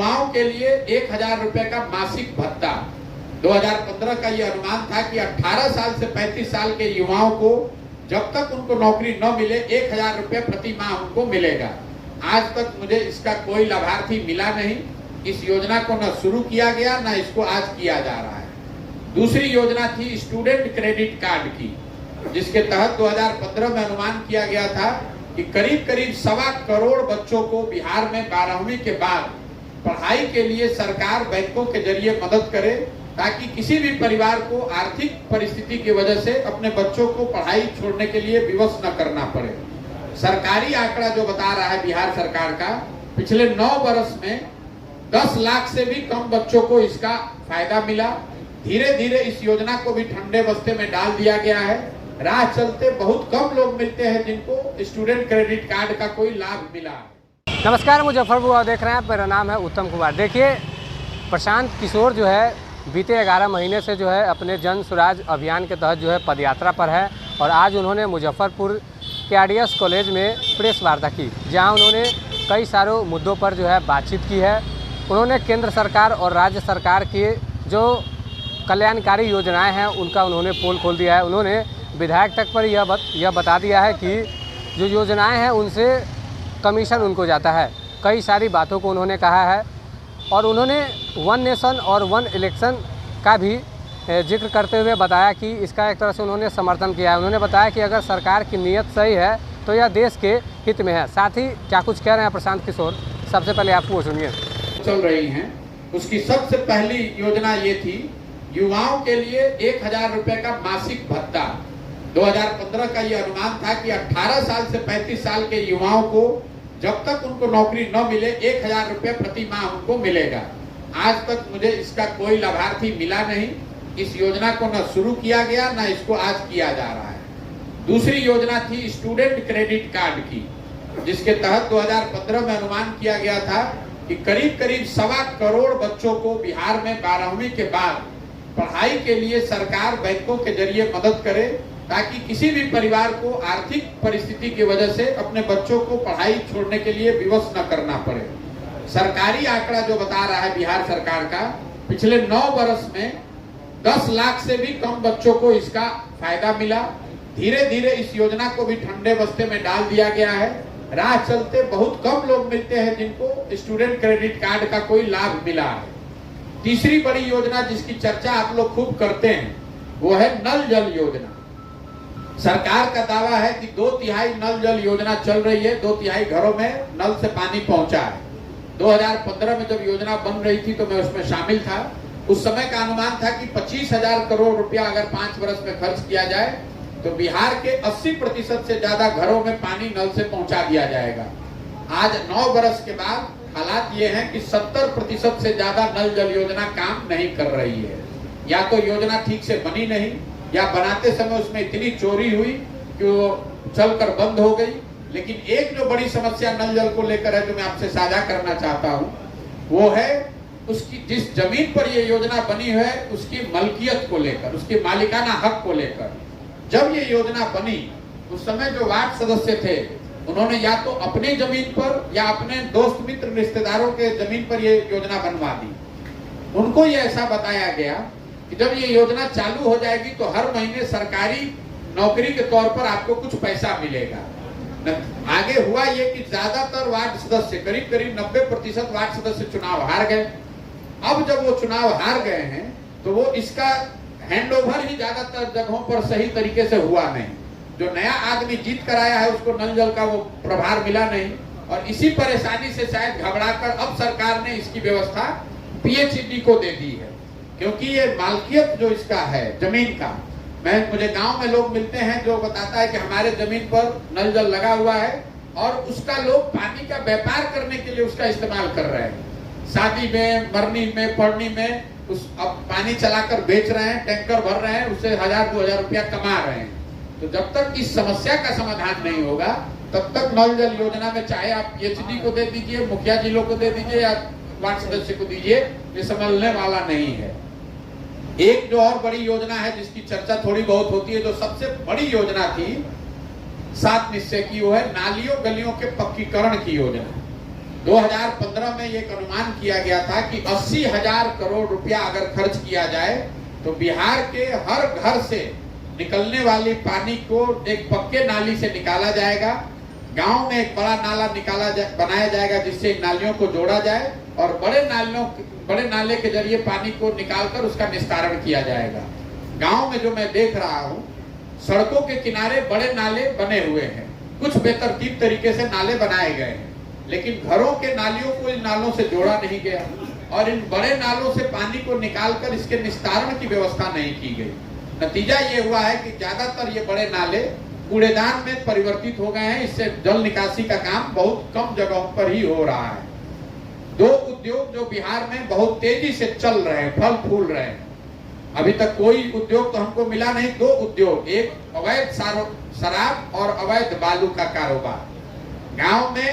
युवाओं के लिए 1000 रुपए का मासिक भत्ता। 2015 का ये अनुमान था कि 18 साल से 35 साल के युवाओं को जब तक उनको नौकरी न मिले 1000 रुपए प्रति माह उनको मिलेगा। आज तक मुझे इसका कोई लाभार्थी मिला नहीं। इस योजना को न शुरू किया गया न इसको आज किया जा रहा है। दूसरी योजना थी स्टूडेंट क्रेडिट कार्ड की, जिसके तहत 2015 में अनुमान किया गया था कि करीब 1.25 करोड़ बच्चों को बिहार में 12वीं के बाद पढ़ाई के लिए सरकार बैंकों के जरिए मदद करे, ताकि किसी भी परिवार को आर्थिक परिस्थिति की वजह से अपने बच्चों को पढ़ाई छोड़ने के लिए विवश न करना पड़े। सरकारी आंकड़ा जो बता रहा है बिहार सरकार का, पिछले 9 वर्ष में 10 लाख से भी कम बच्चों को इसका फायदा मिला। धीरे धीरे इस योजना को भी ठंडे बस्ते में डाल दिया गया है। राह चलते बहुत कम लोग मिलते हैं जिनको स्टूडेंट क्रेडिट कार्ड का कोई लाभ मिला। नमस्कार, मुजफ्फरपुर देख रहे हैं आप। मेरा नाम है उत्तम कुमार। देखिए, प्रशांत किशोर जो है बीते 11 महीने से जो है अपने जन स्वराज अभियान के तहत जो है पदयात्रा पर है, और आज उन्होंने मुजफ्फरपुर के आरडीएस कॉलेज में प्रेस वार्ता की, जहां उन्होंने कई सारे मुद्दों पर जो है बातचीत की है। उन्होंने केंद्र सरकार और राज्य सरकार की जो कल्याणकारी योजनाएं हैं उनका उन्होंने पोल खोल दिया है। उन्होंने विधायक तक पर यह बता दिया है कि जो योजनाएं हैं उनसे कमीशन उनको जाता है। कई सारी बातों को उन्होंने कहा है, और उन्होंने 1 नेशन और 1 इलेक्शन का भी जिक्र करते हुए बताया कि इसका एक तरह से उन्होंने समर्थन किया है। उन्होंने बताया कि अगर सरकार की नीयत सही है तो यह देश के हित में है। साथ ही क्या कुछ कह रहे हैं प्रशांत किशोर, सबसे पहले आप वो सुनिए। चल रही हैं, उसकी सबसे पहली योजना ये थी युवाओं के लिए 1000 रुपए का मासिक भत्ता। 2015 का ये अनुमान था कि 18 साल से 35 साल के युवाओं को जब तक उनको नौकरी न मिले 1000 रुपए प्रति माह उनको मिलेगा। आज तक मुझे इसका कोई लाभार्थी मिला नहीं। इस योजना को न शुरू किया गया न इसको आज किया जा रहा है। दूसरी योजना थी स्टूडेंट क्रेडिट कार्ड की, जिसके तहत 2015 में अनुमान किया गया था कि करीब 1.25 करोड़ बच्चों को बिहार में 12वीं के बाद पढ़ाई के लिए सरकार बैंकों के जरिए मदद करे, ताकि किसी भी परिवार को आर्थिक परिस्थिति की वजह से अपने बच्चों को पढ़ाई छोड़ने के लिए विवश न करना पड़े। सरकारी आंकड़ा जो बता रहा है बिहार सरकार का, पिछले 9 वर्ष में 10 लाख से भी कम बच्चों को इसका फायदा मिला। धीरे धीरे इस योजना को भी ठंडे बस्ते में डाल दिया गया है। राह चलते बहुत कम लोग मिलते हैं जिनको स्टूडेंट क्रेडिट कार्ड का कोई लाभ मिला है। तीसरी बड़ी योजना जिसकी चर्चा आप लोग खूब करते हैं वो है नल जल योजना। सरकार का दावा है कि 2/3 नल जल योजना चल रही है, 2/3 घरों में नल से पानी पहुंचा है। 2015 में जब योजना बन रही थी तो मैं उसमें शामिल था। उस समय का अनुमान था कि 25,000 करोड़ रुपया अगर 5 वर्ष में खर्च किया जाए तो बिहार के 80% से ज्यादा घरों में पानी नल से पहुंचा दिया जाएगा। आज 9 वर्ष के बाद हालात ये हैं कि 70% से ज्यादा नल जल योजना काम नहीं कर रही है। या तो योजना ठीक से बनी नहीं, या बनाते समय उसमें इतनी चोरी हुई कि वो चलकर बंद हो गई। लेकिन एक जो बड़ी समस्या नल जल को लेकर है जो मैं आपसे साझा करना चाहता हूँ, वो है उसकी जिस जमीन पर ये योजना बनी है उसकी मलकियत को लेकर, उसके मालिकाना हक को लेकर। जब ये योजना बनी उस समय जो वार्ड सदस्य थे उन्होंने या तो अपनी जमीन पर या अपने दोस्त मित्र रिश्तेदारों के जमीन पर ये योजना बनवा दी। उनको ये ऐसा बताया गया कि जब ये योजना चालू हो जाएगी तो हर महीने सरकारी नौकरी के तौर पर आपको कुछ पैसा मिलेगा। आगे हुआ ये कि ज्यादातर वार्ड सदस्य, करीब 90% वार्ड सदस्य चुनाव हार गए। अब जब वो चुनाव हार गए हैं तो वो इसका हैंडओवर ही ज्यादातर जगहों पर सही तरीके से हुआ नहीं। जो नया आदमी जीत कर आया है उसको नल जल का वो प्रभार मिला नहीं, और इसी परेशानी से शायद घबराकर अब सरकार ने इसकी व्यवस्था पीएचईडी को दे दी है। क्योंकि ये मालकियत जो इसका है जमीन का, मुझे गांव में लोग मिलते हैं जो बताता है कि हमारे जमीन पर नल जल लगा हुआ है और उसका लोग पानी का व्यापार करने के लिए उसका इस्तेमाल कर रहे हैं। शादी में, मरनी में, पढ़नी में अब पानी चलाकर बेच रहे हैं, टैंकर भर रहे हैं, उससे 1000-2000 रुपया कमा रहे हैं। तो जब तक इस समस्या का समाधान नहीं होगा तब तक नल जल योजना में चाहे आप पीएचडी को दे दीजिए, मुखिया जी लोग को दे दीजिए या वार्ड सदस्य को दीजिए, ये संभलने वाला नहीं है। एक जो और बड़ी योजना है जिसकी चर्चा थोड़ी बहुत होती है, जो सबसे बड़ी योजना थी 7 निश्चय की, वो है नालियों गलियों के पक्कीकरण की योजना। 2015 में एक अनुमान किया गया था कि 80,000 करोड़ रुपया अगर खर्च किया जाए तो बिहार के हर घर से निकलने वाली पानी को एक पक्के नाली से निकाला जाएगा। गांव में एक बड़ा नाला बनाया जाएगा जिससे नालियों को जोड़ा जाए और बड़े नाले के जरिए पानी को निकालकर उसका निस्तारण किया जाएगा। गांव में जो मैं देख रहा हूं, सड़कों के किनारे बड़े नाले बने हुए हैं, कुछ बेतरतीब तरीके से नाले बनाए गए हैं, लेकिन घरों के नालियों को इन नालों से जोड़ा नहीं गया और इन बड़े नालों से पानी को निकालकर इसके निस्तारण की व्यवस्था नहीं की गई। नतीजा ये हुआ है कि ज्यादातर ये बड़े नाले कूड़ेदान में परिवर्तित हो गए हैं। इससे जल निकासी का काम बहुत कम जगहों पर ही हो रहा है। दो उद्योग जो बिहार में बहुत तेजी से चल रहे हैं, फल फूल रहे हैं, अभी तक कोई उद्योग तो हमको मिला नहीं। दो उद्योग, एक अवैध शराब और अवैध बालू का कारोबार। गांव में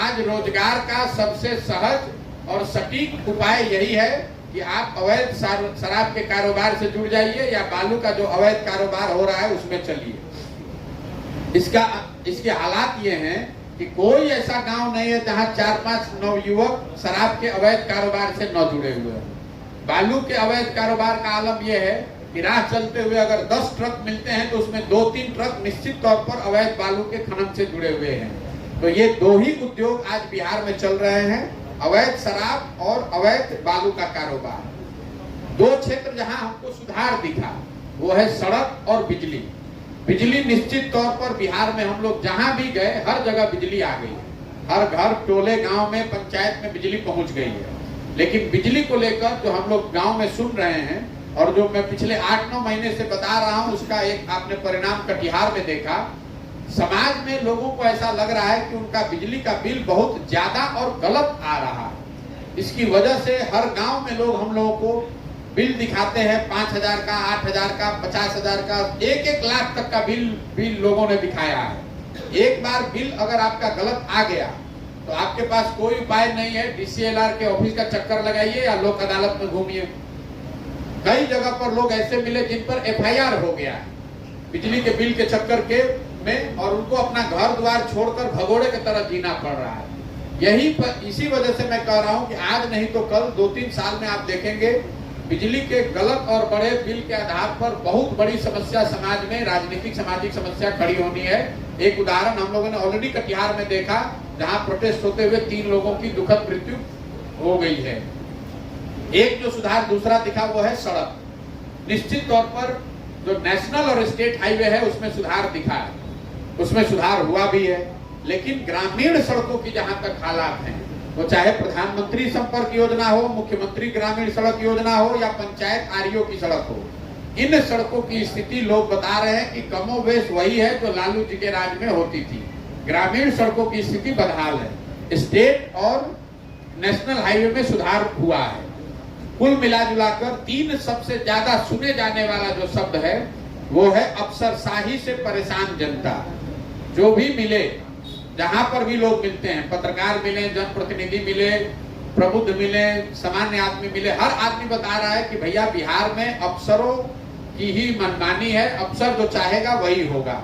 आज रोजगार का सबसे सहज और सटीक उपाय यही है कि आप अवैध शराब के कारोबार से जुड़ जाइए या बालू का जो अवैध कारोबार हो रहा है उसमें चलिए। इसके हालात ये हैं कि कोई ऐसा गांव नहीं है जहां 4-5 नवयुवक शराब के अवैध कारोबार से न जुड़े हुए हैं। बालू के अवैध कारोबार का आलम यह है कि राह चलते हुए अगर 10 ट्रक मिलते हैं तो उसमें 2-3 ट्रक निश्चित तौर पर अवैध बालू के खनन से जुड़े हुए हैं। तो ये दो ही उद्योग आज बिहार में चल रहे हैं, अवैध शराब और अवैध बालू का कारोबार। दो क्षेत्र जहां हमको सुधार दिखा वो है सड़क और बिजली। बिजली निश्चित तौर पर बिहार में हम लोग जहां भी गए हर जगह बिजली आ गई, हर घर, टोले, गांव में, पंचायत में बिजली पहुंच गई है। लेकिन बिजली को लेकर जो हम लोग गांव में सुन रहे हैं और जो मैं पिछले 8-9 महीने से बता रहा हूं, उसका एक आपने परिणाम कटिहार में देखा। समाज में लोगों को ऐसा लग रहा है कि उनका बिजली का बिल बहुत ज्यादा और गलत आ रहा है। इसकी वजह से हर गांव में लोग हम लोगों को बिल दिखाते हैं, 5,000 का, 8,000 का, 50,000 का, 1-1 लाख तक का बिल लोगों ने दिखाया है। एक बार बिल अगर आपका गलत आ गया तो आपके पास कोई उपाय नहीं है। DCLR के ऑफिस का चक्कर लगाइए या लोक अदालत में घूमिए। कई जगह पर लोग ऐसे मिले जिन पर FIR हो गया है बिजली के बिल के चक्कर में, और उनको अपना घर द्वार छोड़कर भगोड़े की तरह जीना पड़ रहा है। इसी वजह से मैं कह रहा हूं कि आज नहीं तो कल 2-3 साल में आप देखेंगे बिजली के गलत और बड़े बिल के आधार पर बहुत बड़ी समस्या समाज में, राजनीतिक सामाजिक समस्या खड़ी होनी है। एक उदाहरण हम लोगों ने ऑलरेडी कटिहार में देखा, जहां प्रोटेस्ट होते हुए 3 लोगों की दुखद मृत्यु हो गई है। एक जो सुधार दूसरा दिखा वो है सड़क। निश्चित तौर पर जो नेशनल और स्टेट हाईवे है उसमें सुधार दिखा है, उसमें सुधार हुआ भी है। लेकिन ग्रामीण सड़कों की जहां तक हालात हैं, वो चाहे प्रधानमंत्री संपर्क योजना हो, मुख्यमंत्री ग्रामीण सड़क योजना हो या पंचायत REO की सड़क हो, इन सड़कों की स्थिति लोग बता रहे हैं कि कमोबेश वही है जो लालू जी के राज में होती थी। ग्रामीण सड़कों की स्थिति बदहाल है। स्टेट और नेशनल हाईवे में सुधार हुआ है। कुल मिला जुलाकर 3 सबसे ज्यादा सुने जाने वाला जो शब्द है वो है अफसरशाही से परेशान जनता। जो भी मिले, जहां पर भी लोग मिलते हैं, पत्रकार मिले, जनप्रतिनिधि मिले, प्रबुद्ध मिले, सामान्य आदमी मिले, हर आदमी बता रहा है कि भैया बिहार में अफसरों की ही मनमानी है, अफसर जो चाहेगा वही होगा।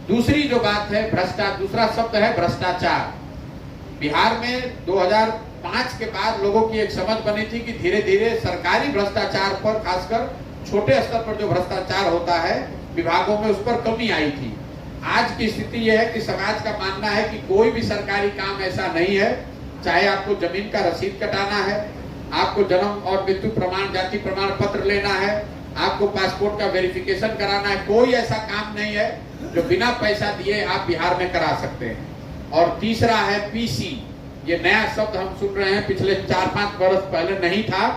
दूसरी जो बात है दूसरा शब्द है भ्रष्टाचार। बिहार में 2005 के बाद लोगों की एक समझ बनी थी कि धीरे धीरे सरकारी भ्रष्टाचार पर, खासकर छोटे स्तर पर जो भ्रष्टाचार होता है विभागों में, उस पर कमी आई थी। आज की स्थिति यह है कि समाज का मानना है कि कोई भी सरकारी काम ऐसा नहीं है, चाहे आपको जमीन का रसीद कटाना है, आपको जन्म और मृत्यु प्रमाण, जाति प्रमाण पत्र लेना है, आपको पासपोर्ट का वेरिफिकेशन कराना है, कोई ऐसा काम नहीं है जो बिना पैसा दिए आप बिहार में करा सकते हैं। और तीसरा है PC। ये नया शब्द हम सुन रहे हैं, पिछले 4-5 वर्ष पहले नहीं था।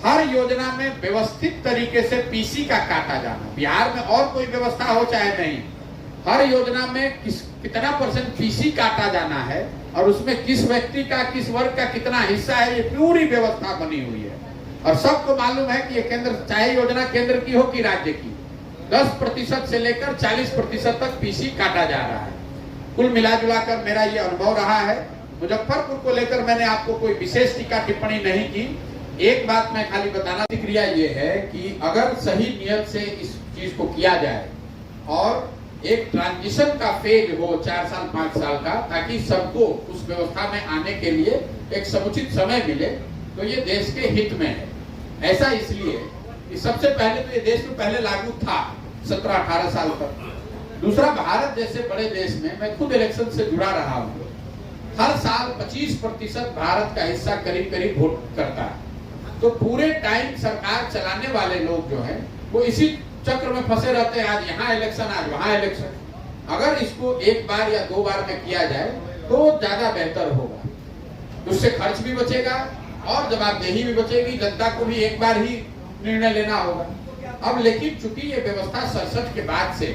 हर योजना में व्यवस्थित तरीके से PC का काटा जाना। बिहार में और कोई व्यवस्था हो चाहे नहीं, हर योजना में कितना % PC काटा जाना है और उसमें किस व्यक्ति का, किस वर्ग का कितना हिस्सा है, ये पूरी व्यवस्था बनी हुई है। और सबको मालूम है कि ये केंद्र, चाहे योजना केंद्र की हो कि राज्य की, 10% से लेकर 40% तक PC काटा जा रहा है। कुल मिला जुलाकर मेरा ये अनुभव रहा है। मुजफ्फरपुर को लेकर मैंने आपको कोई विशेष टीका टिप्पणी नहीं की। एक बात मैं खाली बताना, प्रतिक्रिया ये है कि अगर सही नियत से इस चीज को किया जाए और एक ट्रांजिशन का फेज हो 4 साल 5 साल का, ताकि सबको उस व्यवस्था में आने के लिए एक समुचित समय मिले, तो ये देश के हित में है। ऐसा इसलिए कि सबसे पहले तो ये देश में पहले लागू था 17-18 साल तक। दूसरा, भारत जैसे बड़े देश में, मैं खुद इलेक्शन से जुड़ा रहा हूँ, हर साल 25% भारत का हिस्सा करीब करीब वोट करता है। तो पूरे टाइम सरकार चलाने वाले लोग जो है वो इसी चक्र में फंसे रहते हैं, आज यहाँ इलेक्शन, आज वहाँ इलेक्शन। अगर इसको एक बार या 2 बार में किया जाए तो ज्यादा बेहतर होगा, उससे खर्च भी बचेगा और जवाबदेही भी बचेगी। जनता को भी एक बार ही निर्णय लेना होगा। अब लेकिन चूंकि ये व्यवस्था 67 के बाद से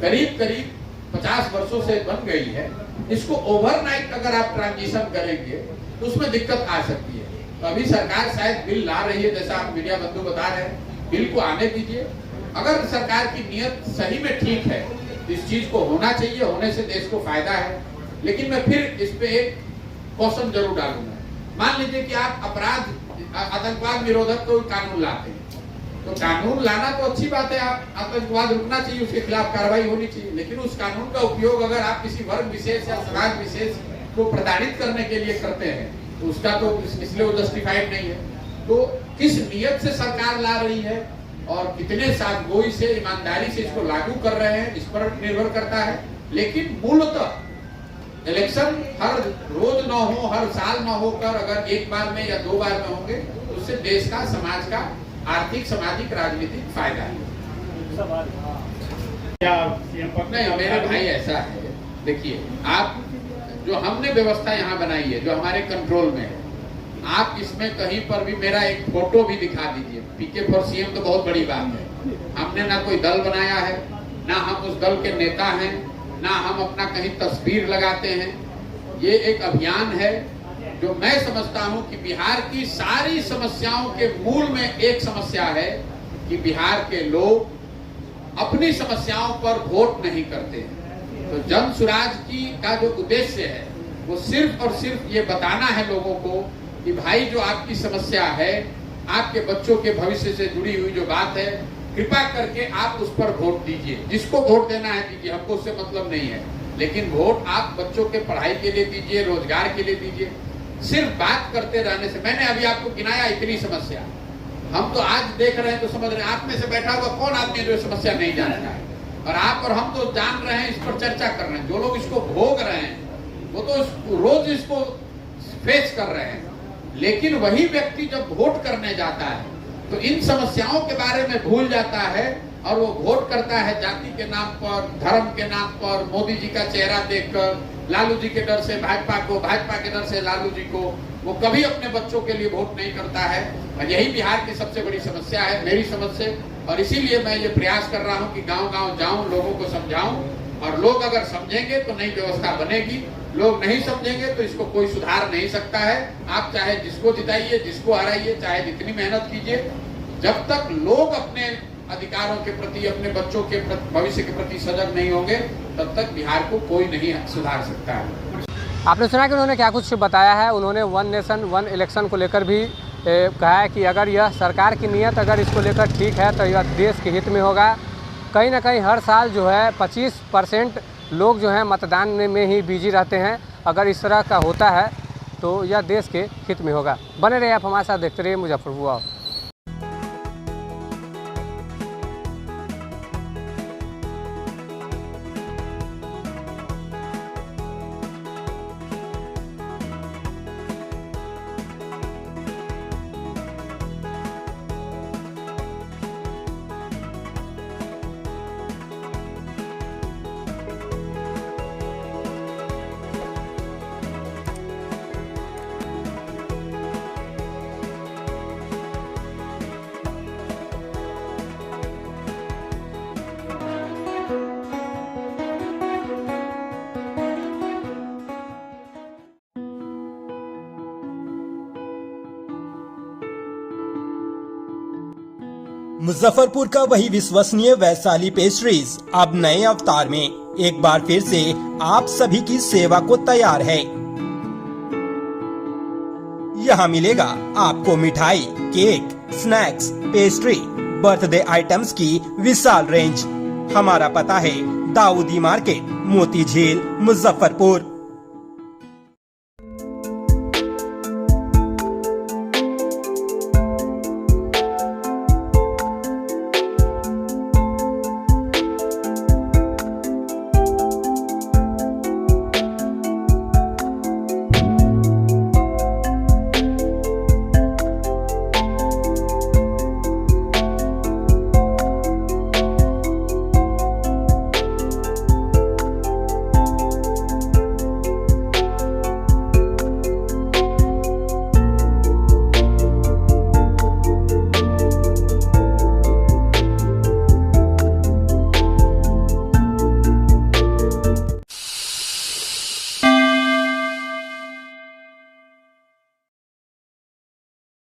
करीब 50 वर्षों से बन गई है, इसको ओवरनाइट अगर आप ट्रांजिशन करेंगे तो उसमें दिक्कत आ सकती है। तो अभी सरकार शायद बिल ला रही है, जैसा आप मीडिया बंधु बता रहे हैं, बिल को आने दीजिए। अगर सरकार की नीयत सही में ठीक है, इस चीज को होना चाहिए, होने से देश को फायदा है। लेकिन मैं फिर इस पे एक क्वेश्चन जरूर डालूंगा। मान लीजिए कि आप अपराध, आतंकवाद निरोधक कोई कानून लाते हैं, तो कानून लाना तो अच्छी बात है, आप आतंकवाद रुकना चाहिए, उसके खिलाफ कार्रवाई होनी चाहिए। लेकिन उस कानून का उपयोग अगर आप किसी वर्ग विशेष या समाज विशेष को प्रताड़ित करने के लिए करते हैं, तो उसका तो इसलिए वो जस्टिफाइड नहीं है। तो किस नियत से सरकार ला रही है और कितने साफगोई से, ईमानदारी से इसको लागू कर रहे हैं, इस पर निर्भर करता है। लेकिन मूलतः इलेक्शन हर रोज न हो, हर साल न होकर अगर एक बार में या 2 बार में होंगे, तो उससे देश का, समाज का आर्थिक, सामाजिक, राजनीतिक फायदा है। नहीं, मेरे भाई ऐसा है, देखिए, आप जो हमने व्यवस्था यहाँ बनाई है, जो हमारे कंट्रोल में है, आप इसमें कहीं पर भी मेरा एक फोटो भी दिखा दीजिए। पीके फॉर सीएम तो बहुत बड़ी बात है। हमने ना कोई दल बनाया है, ना हम उस दल के नेता हैं, ना हम अपना कहीं तस्वीर लगाते हैं। ये एक अभियान है जो मैं समझता हूं कि बिहार की सारी समस्याओं के मूल में एक समस्या है कि बिहार के लोग अपनी समस्याओं पर वोट नहीं करते हैं। तो जन सुराज की का जो उद्देश्य है वो सिर्फ और सिर्फ ये बताना है लोगों को कि भाई जो आपकी समस्या है, आपके बच्चों के भविष्य से जुड़ी हुई जो बात है, कृपा करके आप उस पर वोट दीजिए। जिसको वोट देना है दीजिए, हमको उससे मतलब नहीं है। लेकिन वोट आप बच्चों के पढ़ाई के लिए दीजिए, रोजगार के लिए दीजिए। सिर्फ बात करते रहने से, मैंने अभी आपको गिनाया इतनी समस्या, हम तो आज देख रहे हैं तो समझ रहे हैं। आप में से बैठा हुआ कौन आदमी जो समस्या नहीं जानता है? और आप और हम तो जान रहे हैं, इस पर चर्चा कर रहे हैं। जो लोग इसको भोग रहे हैं वो तो रोज इसको फेस कर रहे हैं। लेकिन वही व्यक्ति जब वोट करने जाता है तो इन समस्याओं के बारे में भूल जाता है और वो वोट करता है जाति के नाम पर, धर्म के नाम पर, मोदी जी का चेहरा देखकर, लालू जी के डर से भाजपा को, भाजपा के डर से लालू जी को। वो कभी अपने बच्चों के लिए वोट नहीं करता है। और यही बिहार की सबसे बड़ी समस्या है मेरी समझ से। और इसीलिए मैं ये प्रयास कर रहा हूँ कि गांव-गांव जाऊं, लोगों को समझाऊं, और लोग अगर समझेंगे तो नई व्यवस्था बनेगी। लोग नहीं समझेंगे तो इसको कोई सुधार नहीं सकता है। आप चाहे जिसको जिताइए, जिसको हराइए, चाहे जितनी मेहनत कीजिए, जब तक लोग अपने अधिकारों के प्रति, अपने बच्चों के भविष्य के प्रति सजग नहीं होंगे, तब तक बिहार को कोई नहीं सुधार सकता है। आपने सुना कि उन्होंने क्या कुछ बताया है। उन्होंने 1 नेशन 1 इलेक्शन को लेकर भी कहा है कि अगर यह सरकार की नीयत अगर इसको लेकर ठीक है तो यह देश के हित में होगा। कहीं ना कहीं हर साल जो है 25% लोग जो हैं मतदान में ही बिजी रहते हैं। अगर इस तरह का होता है तो यह देश के हित में होगा। बने रहिए आप हमारे साथ, देखते रहिए मुजफ्फरपुर। मुजफ्फरपुर का वही विश्वसनीय वैशाली पेस्ट्रीज अब नए अवतार में एक बार फिर से आप सभी की सेवा को तैयार है। यहाँ मिलेगा आपको मिठाई, cake, snacks, pastry, birthday items की विशाल रेंज। हमारा पता है दाऊदी मार्केट, मोती झील, मुजफ्फरपुर।